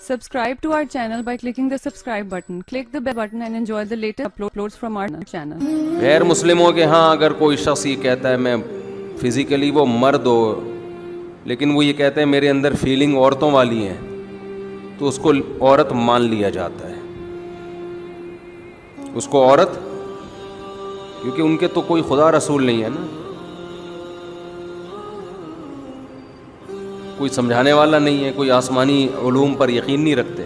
Subscribe to our channel by clicking the subscribe button. Click the bell button and enjoy the latest uploads from our channel. غیر مسلموں کے ہاں اگر کوئی شخص یہ کہتا ہے میں فزیکلی وہ مرد ہو لیکن وہ یہ کہتے ہیں میرے اندر فیلنگ عورتوں والی ہیں تو اس کو عورت مان لیا جاتا ہے. اس کو عورت، کیونکہ ان کے تو کوئی خدا رسول نہیں ہے نا، کوئی سمجھانے والا نہیں ہے، کوئی آسمانی علوم پر یقین نہیں رکھتے.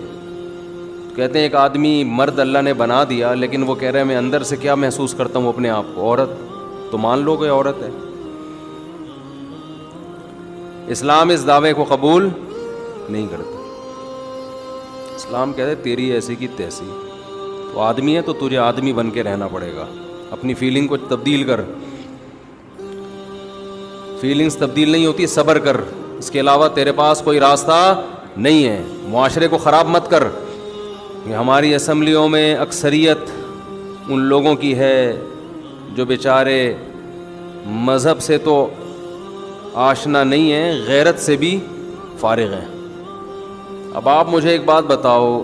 کہتے ہیں ایک آدمی مرد اللہ نے بنا دیا لیکن وہ کہہ رہے ہیں میں اندر سے کیا محسوس کرتا ہوں اپنے آپ کو عورت، تو مان لو کہ عورت ہے. اسلام اس دعوے کو قبول نہیں کرتا. اسلام کہتے ہیں تیری ایسی کی تیسی، تو آدمی ہے تو تجھے آدمی بن کے رہنا پڑے گا. اپنی فیلنگ کو تبدیل کر، فیلنگز تبدیل نہیں ہوتی، صبر کر، اس کے علاوہ تیرے پاس کوئی راستہ نہیں ہے. معاشرے کو خراب مت کر. ہماری اسمبلیوں میں اکثریت ان لوگوں کی ہے جو بیچارے مذہب سے تو آشنا نہیں ہیں، غیرت سے بھی فارغ ہیں. اب آپ مجھے ایک بات بتاؤ،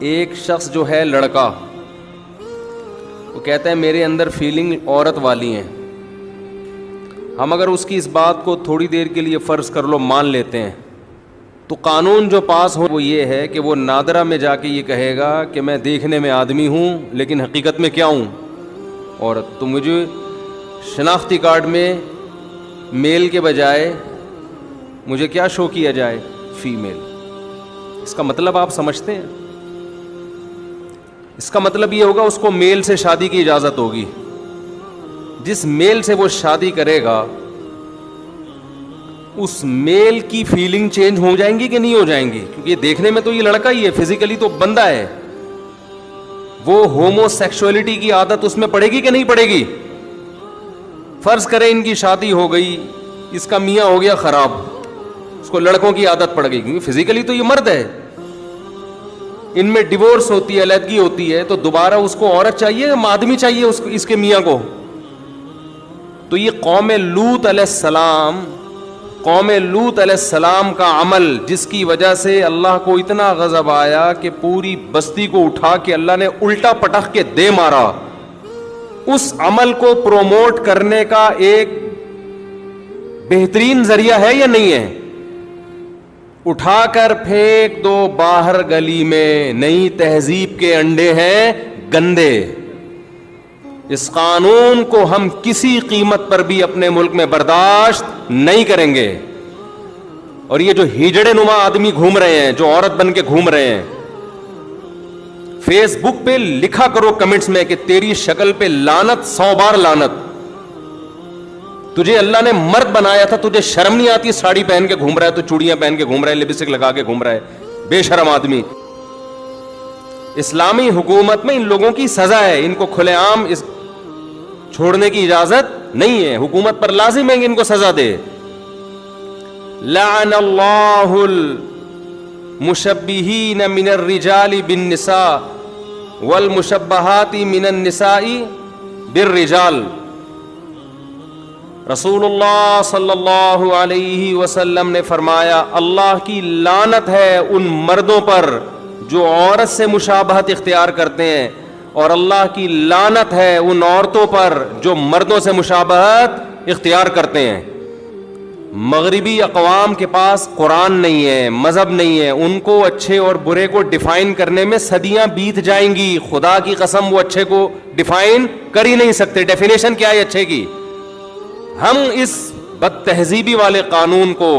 ایک شخص جو ہے لڑکا، وہ کہتا ہے میرے اندر فیلنگ عورت والی ہیں. ہم اگر اس کی اس بات کو تھوڑی دیر کے لیے فرض کر لو مان لیتے ہیں، تو قانون جو پاس ہو وہ یہ ہے کہ وہ نادرہ میں جا کے یہ کہے گا کہ میں دیکھنے میں آدمی ہوں لیکن حقیقت میں کیا ہوں، عورت. تو مجھے شناختی کارڈ میں میل کے بجائے مجھے کیا شو کیا جائے، فیمیل. اس کا مطلب آپ سمجھتے ہیں؟ اس کا مطلب یہ ہوگا اس کو میل سے شادی کی اجازت ہوگی. جس میل سے وہ شادی کرے گا اس میل کی فیلنگ چینج ہو جائیں گی کہ نہیں ہو جائیں گی؟ کیونکہ یہ دیکھنے میں تو یہ لڑکا ہی ہے، فزیکلی تو بندہ ہے. وہ ہومو سیکشولیٹی کی عادت اس میں پڑے گی کہ نہیں پڑے گی؟ فرض کریں ان کی شادی ہو گئی، اس کا میاں ہو گیا خراب، اس کو لڑکوں کی عادت پڑ گئی، کیونکہ فزیکلی تو یہ مرد ہے. ان میں ڈیورس ہوتی ہے، علیحدگی ہوتی ہے، تو دوبارہ اس کو عورت چاہیے، آدمی چاہیے اس کے میاں کو. تو یہ قوم لوط علیہ السلام کا عمل، جس کی وجہ سے اللہ کو اتنا غضب آیا کہ پوری بستی کو اٹھا کے اللہ نے الٹا پٹخ کے دے مارا، اس عمل کو پروموٹ کرنے کا ایک بہترین ذریعہ ہے یا نہیں ہے؟ اٹھا کر پھینک دو باہر گلی میں، نئی تہذیب کے انڈے ہیں گندے. اس قانون کو ہم کسی قیمت پر بھی اپنے ملک میں برداشت نہیں کریں گے. اور یہ جو ہیجڑے نما آدمی گھوم رہے ہیں، جو عورت بن کے گھوم رہے ہیں، فیس بک پہ لکھا کرو کمنٹس میں کہ تیری شکل پہ لعنت، 100 بار لعنت. تجھے اللہ نے مرد بنایا تھا، تجھے شرم نہیں آتی؟ ساڑی پہن کے گھوم رہا ہے، تو چوڑیاں پہن کے گھوم رہا ہے، لپسٹک لگا کے گھوم رہا ہے، بے شرم آدمی. اسلامی حکومت میں ان لوگوں کی سزا ہے، ان کو کھلے عام چھوڑنے کی اجازت نہیں ہے. حکومت پر لازم ہے کہ ان کو سزا دے. لعن اللہ المشبہین من الرجال بالنساء والمشبہات من النساء بالرجال. رسول اللہ صلی اللہ علیہ وسلم نے فرمایا اللہ کی لعنت ہے ان مردوں پر جو عورت سے مشابہت اختیار کرتے ہیں، اور اللہ کی لعنت ہے ان عورتوں پر جو مردوں سے مشابہت اختیار کرتے ہیں. مغربی اقوام کے پاس قرآن نہیں ہے، مذہب نہیں ہے، ان کو اچھے اور برے کو ڈیفائن کرنے میں صدیاں بیت جائیں گی. خدا کی قسم وہ اچھے کو ڈیفائن کر ہی نہیں سکتے. ڈیفینیشن کیا ہے اچھے کی؟ ہم اس بد تہذیبی والے قانون کو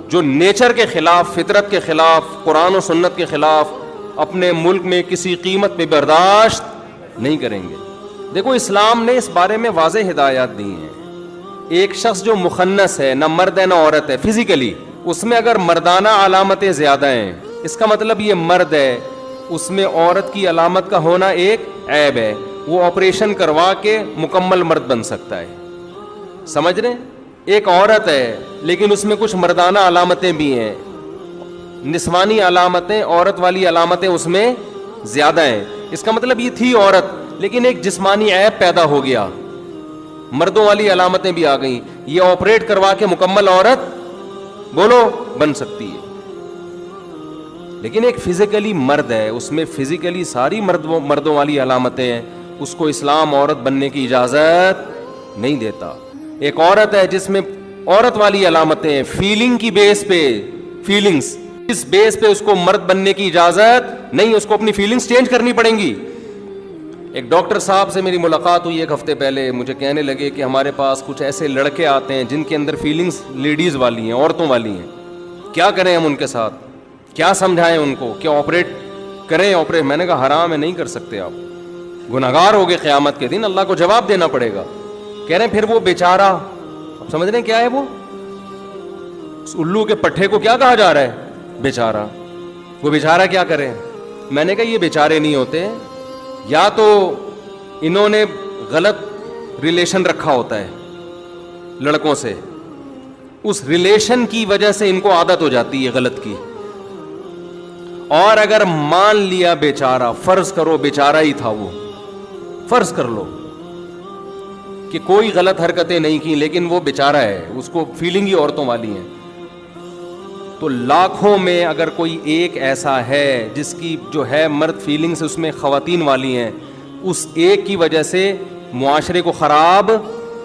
جو نیچر کے خلاف، فطرت کے خلاف، قرآن و سنت کے خلاف، اپنے ملک میں کسی قیمت پہ برداشت نہیں کریں گے. دیکھو اسلام نے اس بارے میں واضح ہدایات دی ہیں. ایک شخص جو مخنث ہے، نہ مرد ہے نہ عورت ہے فزیکلی، اس میں اگر مردانہ علامتیں زیادہ ہیں، اس کا مطلب یہ مرد ہے، اس میں عورت کی علامت کا ہونا ایک عیب ہے. وہ آپریشن کروا کے مکمل مرد بن سکتا ہے. سمجھ رہے ہیں؟ ایک عورت ہے لیکن اس میں کچھ مردانہ علامتیں بھی ہیں، نسوانی علامتیں، عورت والی علامتیں اس میں زیادہ ہیں. اس کا مطلب یہ تھی عورت لیکن ایک جسمانی عیب پیدا ہو گیا، مردوں والی علامتیں بھی آ گئیں، یہ آپریٹ کروا کے مکمل عورت بولو بن سکتی ہے. لیکن ایک فزیکلی مرد ہے, اس میں فزیکلی ساری مردوں والی علامتیں ہیں, اس کو اسلام عورت بننے کی اجازت نہیں دیتا. ایک عورت ہے جس میں عورت والی علامتیں ہیں, فیلنگ کی بیس پہ, فیلنگز اس بیس پہ اس کو مرد بننے کی اجازت نہیں, اس کو اپنی فیلنگز چینج کرنی پڑیں گی. ایک ڈاکٹر صاحب سے میری ملاقات ہوئی ایک ہفتے پہلے, مجھے کہنے لگے کہ ہمارے پاس کچھ ایسے لڑکے آتے ہیں جن کے اندر فیلنگز لیڈیز والی ہیں, عورتوں والی ہیں, کیا کریں ہم ان کے ساتھ, کیا سمجھائیں ان کو, کیا آپریٹ کریں آپریٹ. میں نے کہا حرام ہے, نہیں کر سکتے آپ, گنہگار ہو گئے قیامت کے دن, اللہ کو جواب دینا پڑے گا. کہہ رہے ہیں پھر وہ بیچارہ, آپ سمجھ رہے ہیں کیا ہے وہ, اس الو کے پٹھے کو کیا کہا جا رہا ہے, بیچارہ. وہ بیچارہ کیا کرے. میں نے کہا یہ بیچارے نہیں ہوتے, یا تو انہوں نے غلط ریلیشن رکھا ہوتا ہے لڑکوں سے, اس ریلیشن کی وجہ سے ان کو عادت ہو جاتی ہے غلط کی. اور اگر مان لیا بیچارہ, فرض کرو بیچارہ ہی تھا وہ, فرض کر لو کہ کوئی غلط حرکتیں نہیں کی لیکن وہ بیچارہ ہے, اس کو فیلنگ ہی عورتوں والی ہیں, تو لاکھوں میں اگر کوئی ایک ایسا ہے جس کی جو ہے مرد فیلنگز اس میں خواتین والی ہیں, اس ایک کی وجہ سے معاشرے کو خراب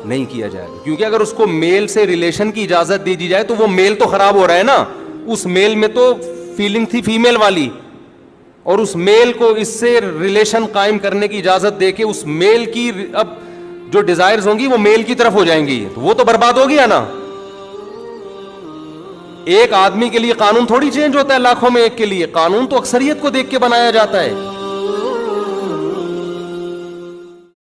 نہیں کیا جائے گا. کیونکہ اگر اس کو میل سے ریلیشن کی اجازت دی جائے تو وہ میل تو خراب ہو رہا ہے نا, اس میل میں تو فیلنگ تھی فیمیل والی, اور اس میل کو اس سے ریلیشن قائم کرنے کی اجازت دے کے اس میل کی اب جو ڈیزائرز ہوں گی وہ میل کی طرف ہو جائیں گی, تو وہ تو برباد ہو گیا نا. ایک آدمی کے لیے قانون تھوڑی چینج ہوتا ہے لاکھوں میں ایک کے لیے, قانون تو اکثریت کو دیکھ کے بنایا جاتا ہے.